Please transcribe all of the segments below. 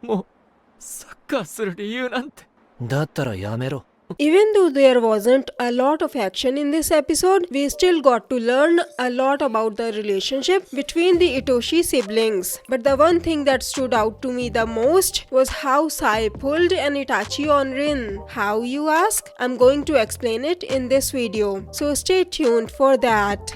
もうサッカーする理由なんて。だったらやめろ。 Even though there wasn't a lot of action in this episode, we still got to learn a lot about the relationship between the Itoshi siblings. But the one thing that stood out to me the most was how Sae pulled an Itachi on Rin. How, you ask? I'm going to explain it in this video, so stay tuned for that.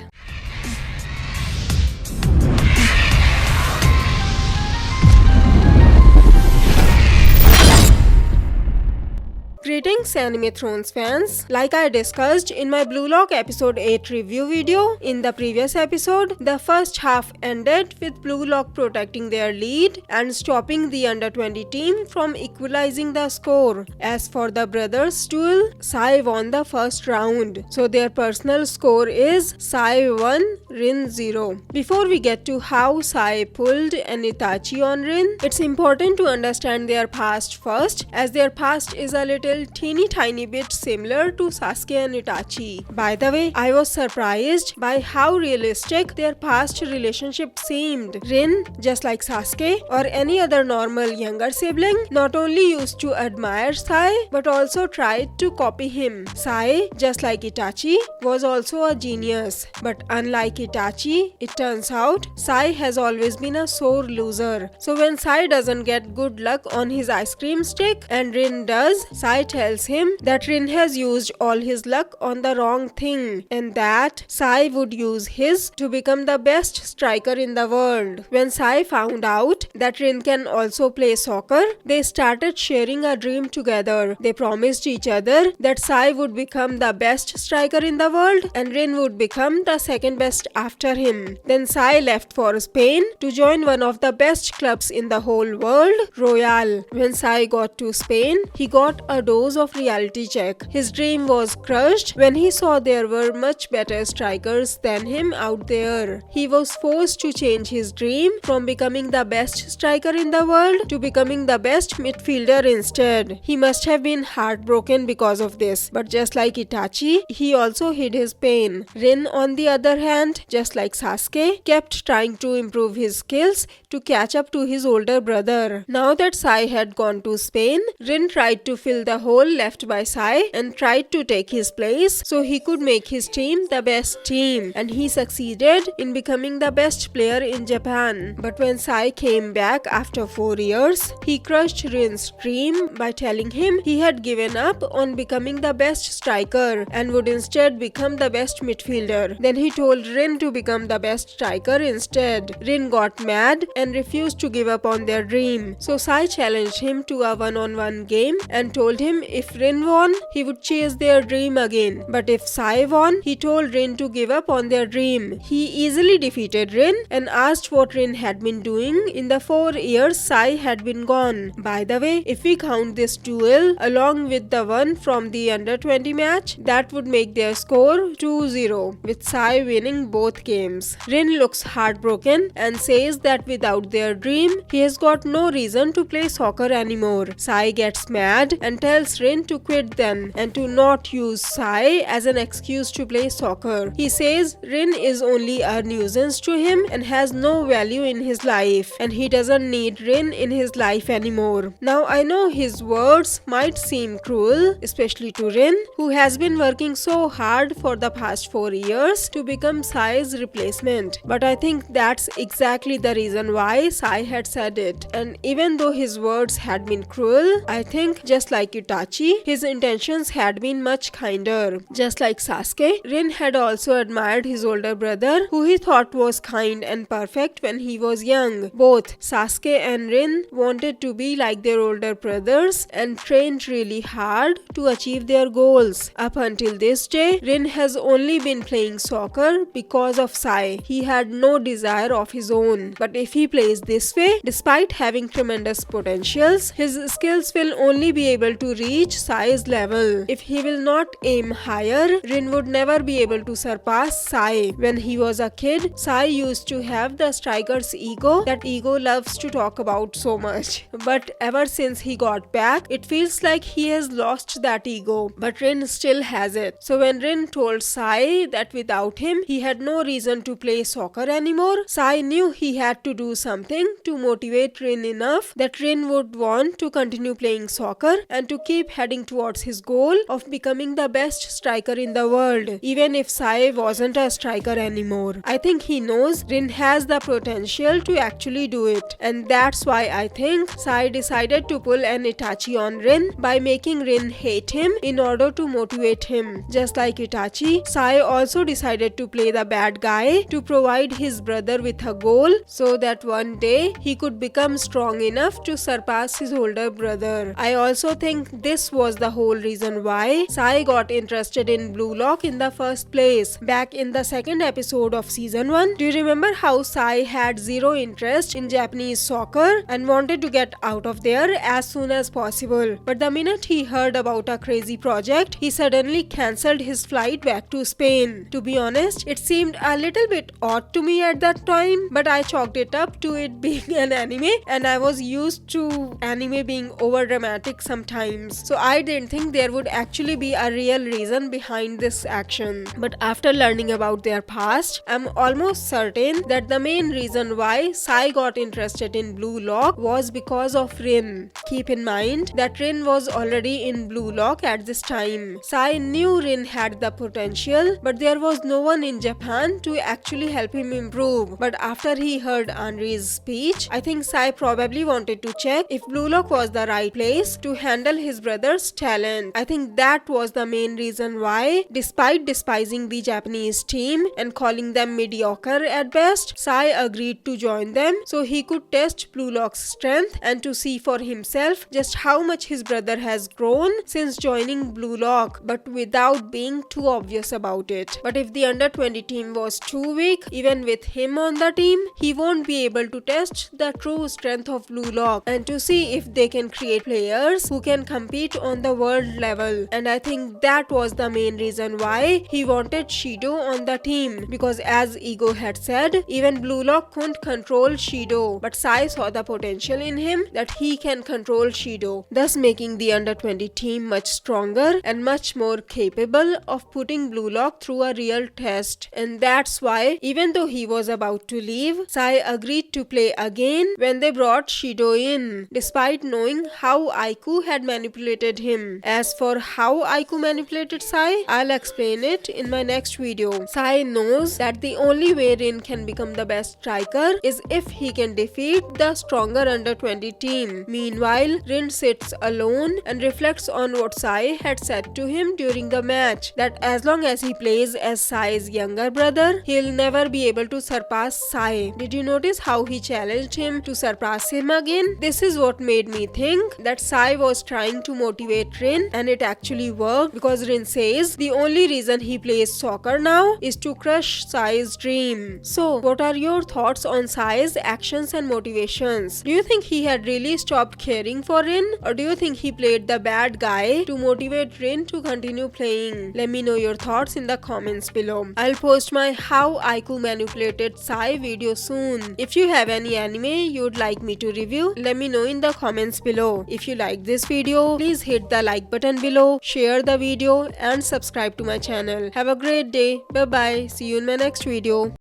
Greetings Anime Thrones fans. Like I discussed in my Bluelock episode 8 review video, in the previous episode, the first half ended with Bluelock protecting their lead and stopping the under 20 team from equalizing the score. As for the brothers' duel, Sae won the first round, so their personal score is Sae 1, Rin 0. Before we get to how Sae pulled an Itachi on Rin, it's important to understand their past first, as their past is a little teeny tiny bit similar to Sasuke and Itachi. By the way, I was surprised by how realistic their past relationship seemed. Rin, just like Sasuke or any other normal younger sibling, not only used to admire Sae but also tried to copy him. Sae, just like Itachi, was also a genius. But unlike Itachi, it turns out Sae has always been a sore loser. So when Sae doesn't get good luck on his ice cream stick and Rin does, Sae tells him that Rin has used all his luck on the wrong thing and that Sae would use his to become the best striker in the world. When Sae found out that Rin can also play soccer, they started sharing a dream together. They promised each other that Sae would become the best striker in the world and Rin would become the second best after him. Then Sae left for Spain to join one of the best clubs in the whole world, Royal. When Sae got to Spain, he got a dose of reality check. His dream was crushed when he saw there were much better strikers than him out there. He was forced to change his dream from becoming the best striker in the world to becoming the best midfielder instead. He must have been heartbroken because of this, but just like Itachi, he also hid his pain. Rin, on the other hand, just like Sasuke, kept trying to improve his skills to catch up to his older brother. Now that Sae had gone to Spain, Rin tried to fill the hole left by Sae and tried to take his place so he could make his team the best team, and he succeeded in becoming the best player in Japan. But when Sae came back after 4 years, he crushed Rin's dream by telling him he had given up on becoming the best striker and would instead become the best midfielder. Then he told Rin to become the best striker instead. Rin got mad and refused to give up on their dream. So Sae challenged him to a one-on-one game and told him if Rin won, he would chase their dream again. But if Sae won, he told Rin to give up on their dream. He easily defeated Rin and asked what Rin had been doing in the 4 years Sae had been gone. By the way, if we count this duel along with the one from the under 20 match, that would make their score 2-0, with Sae winning both games. Rin looks heartbroken and says that without their dream, he has got no reason to play soccer anymore. Sae gets mad and tells Rin to quit then and to not use Sae as an excuse to play soccer. He says Rin is only a nuisance to him and has no value in his life, and he doesn't need Rin in his life anymore. Now I know his words might seem cruel, especially to Rin, who has been working so hard for the past 4 years to become Sae's replacement, but I think that's exactly the reason why Sae had said it. And even though his words had been cruel, I think just like Itachi, his intentions had been much kinder. Just like Sasuke, Rin had also admired his older brother, who he thought was kind and perfect when he was young. Both Sasuke and Rin wanted to be like their older brothers and trained really hard to achieve their goals. Up until this day, Rin has only been playing soccer because of Sae. He had no desire of his own. But if he plays this way, despite having tremendous potentials, his skills will only be able to reach Sae's level. If he will not aim higher, Rin would never be able to surpass Sae. When he was a kid, Sae used to have the striker's ego that ego loves to talk about so much. But ever since he got back, it feels like he has lost that ego. But Rin still has it. So when Rin told Sae that without him, he had no reason to play soccer anymore, Sae knew he had to do do something to motivate Rin enough that Rin would want to continue playing soccer and to keep heading towards his goal of becoming the best striker in the world, even if Sae wasn't a striker anymore. I think he knows Rin has the potential to actually do it, and that's why I think Sae decided to pull an Itachi on Rin by making Rin hate him in order to motivate him. Just like Itachi, Sae also decided to play the bad guy to provide his brother with a goal so that one day he could become strong enough to surpass his older brother. I also think this was the whole reason why Sae got interested in Bluelock in the first place. Back in the second episode of season 1, do you remember how Sae had zero interest in Japanese soccer and wanted to get out of there as soon as possible? But the minute he heard about a crazy project, he suddenly cancelled his flight back to Spain. To be honest, it seemed a little bit odd to me at that time, but I chalked it up to it being an anime, and I was used to anime being over dramatic sometimes, so I didn't think there would actually be a real reason behind this action. But after learning about their past, I'm almost certain that the main reason why Sae got interested in Bluelock was because of Rin. Keep in mind that Rin was already in Bluelock at this time. Sae knew Rin had the potential, but there was no one in Japan to actually help him improve. But after he heard Henri's speech, I think Sae probably wanted to check if Bluelock was the right place to handle his brother's talent. I think that was the main reason why, despite despising the Japanese team and calling them mediocre at best, Sae agreed to join them so he could test Bluelock's strength and to see for himself just how much his brother has grown since joining Bluelock, but without being too obvious about it. But if the under 20 team was too weak, even with him on the team, he won't be able to test the true strength of Bluelock and to see if they can create players who can compete on the world level. And I think that was the main reason why he wanted Shido on the team, because as Ego had said, even Bluelock couldn't control Shido, but Sae saw the potential in him that he can control Shido, thus making the under 20 team much stronger and much more capable of putting Bluelock through a real test. And that's why, even though he was about to leave, Sae agreed to play again when they brought Shido in, despite knowing how Aiku had manipulated him. As for how Aiku manipulated Sae, I'll explain it in my next video. Sae knows that the only way Rin can become the best striker is if he can defeat the stronger under 20 team. Meanwhile, Rin sits alone and reflects on what Sae had said to him during the match, that as long as he plays as Sae's younger brother, he'll never be able to surpass Sae. Did you notice how he challenged him to surpass him again? This is what made me think that Sae was trying to motivate Rin, and it actually worked, because Rin says the only reason he plays soccer now is to crush Sae's dream. So, what are your thoughts on Sae's actions and motivations? Do you think he had really stopped caring for Rin, or do you think he played the bad guy to motivate Rin to continue playing? Let me know your thoughts in the comments below. I'll post my How Aiku Manipulated Sae video soon. If you have any anime you'd like me to review, let me know in the comments below. If you like this video, please hit the like button below, share the video and subscribe to my channel. Have a great day. Bye bye. See you in my next video.